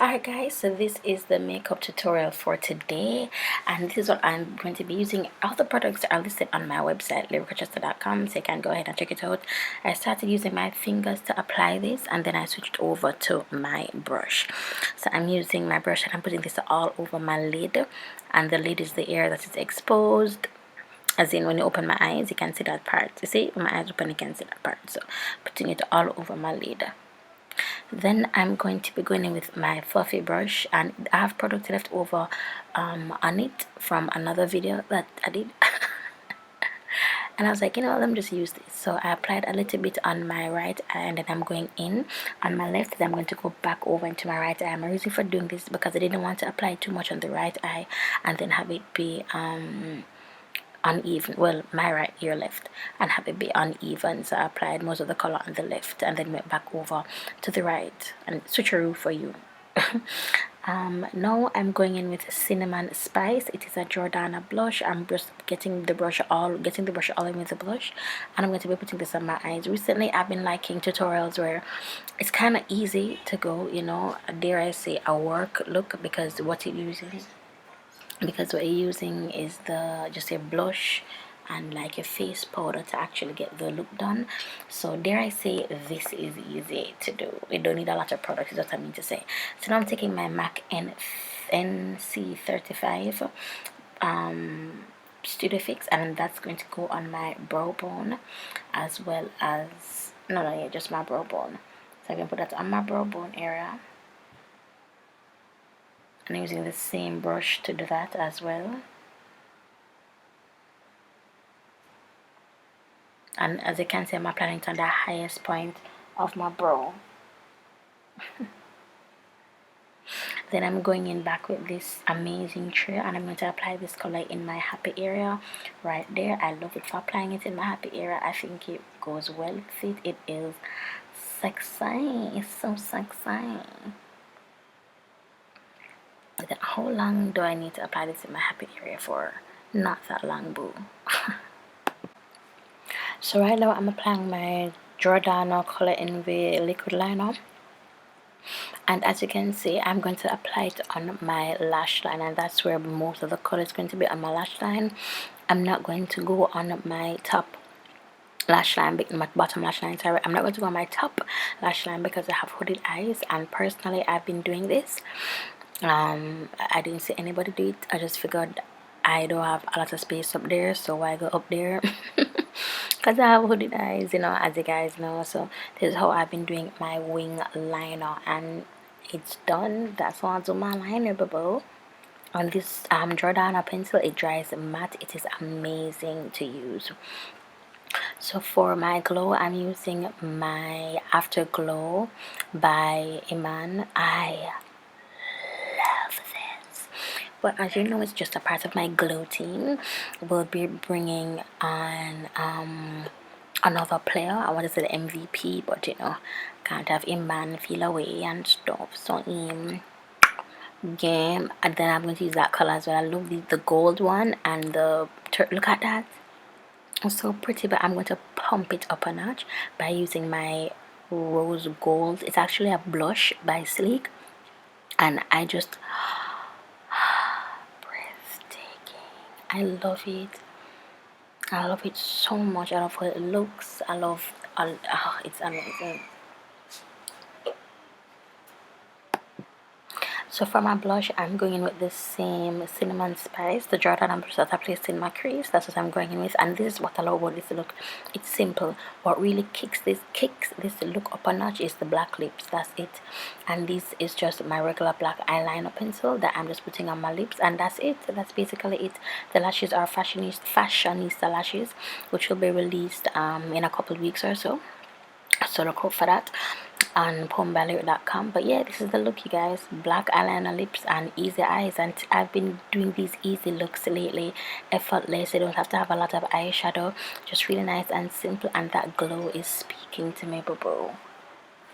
Alright guys, so this is the makeup tutorial for today, and this is what I'm going to be using. All the products are listed on my website Rochester.com, so you can go ahead and check it out. I started using my fingers to apply this, and then I switched over to my brush. So I'm using my brush and I'm putting this all over my lid, and the lid is the area that is exposed. As in, when you open my eyes, you can see that part. You see, when my eyes open, you can see that part. So putting it all over my lid. Then I'm going to be going in with my fluffy brush, and I have product left over on it from another video that I did. And I was like, let me just use this. So I applied a little bit on my right eye, and then I'm going in on my left. Then I'm going to go back over into my right eye. My reason for doing this is because I didn't want to apply too much on the right eye and then have it be uneven. Well, my right ear left, and have it be uneven. So I applied most of the color on the left and then went back over to the right, and switcheroo for you. Now I'm going in with cinnamon spice. It is a Jordana blush. I'm just getting the brush all in with the blush, and I'm going to be putting this on my eyes. Recently I've been liking tutorials where it's kind of easy to go, dare I say, a work look, because what you're using is just a blush and like a face powder to actually get the look done. So dare I say, this is easy to do. You don't need a lot of products, is what I mean to say. So now I'm taking my MAC NC35 Studio Fix, and that's going to go on my brow bone, as well as just my brow bone. So I can put that on my brow bone area, and I'm using the same brush to do that as well. And as you can see, I'm applying it on the highest point of my brow. Then I'm going in back with this amazing tray, and I'm going to apply this color in my happy area right there. I love it for applying it in my happy area. I think it goes well with it. It is sexy. It's so sexy. Then how long do I need to apply this in my happy area for? Not that long, boo. So right now I'm applying my Jordana Color Envy liquid liner, and as you can see, I'm going to apply it on my lash line, and that's where most of the color is going to be, on my lash line. I'm not going to go on my top lash line, my bottom lash line, sorry. I'm not going to go on my top lash line because I have hooded eyes, and personally I've been doing this. I didn't see anybody do it. I just figured I don't have a lot of space up there, so why go up there? Because I have hooded eyes, as you guys know. So this is how I've been doing my wing liner, and it's done. That's why I do my liner, boo. On this Jordana pencil, it dries matte. It is amazing to use. So for my glow, I'm using my Afterglow by Iman. I love this, but as you know, it's just a part of my glow team. We'll be bringing on another player. I want to say the MVP, but can't have Iman feel away and stuff. So game, and then I'm going to use that color as well. I love the gold one, and look at that, it's so pretty. But I'm going to pump it up a notch by using my rose gold. It's actually a blush by Sleek, and I just breathtaking. I love it. I love it so much. I love how it looks. It's amazing. So for my blush, I'm going in with the same cinnamon spice, the Jordana brush that I placed in my crease. That's what I'm going in with, and this is what I love about this look. It's simple. What really kicks this look up a notch is the black lips. That's it. And this is just my regular black eyeliner pencil that I'm just putting on my lips, and that's it. That's basically it. The lashes are fashionista lashes, which will be released in a couple of weeks or so. So look out for that on pomballyric.com. But yeah, this is the look, you guys. Black eyeliner, lips, and easy eyes. And I've been doing these easy looks lately, effortless. You don't have to have a lot of eyeshadow, just really nice and simple, and that glow is speaking to me, boo.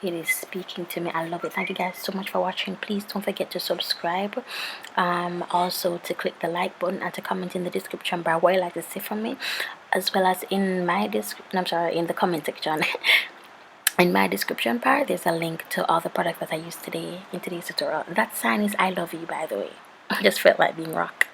It is speaking to me. I love it. Thank you guys so much for watching. Please don't forget to subscribe, also to click the like button, and to comment in the description bar what you like to see from me, as well as in my in the comment section. in my description part, there's a link to all the products that I used today in today's tutorial. That sign is I love you, by the way. I just felt like being rock.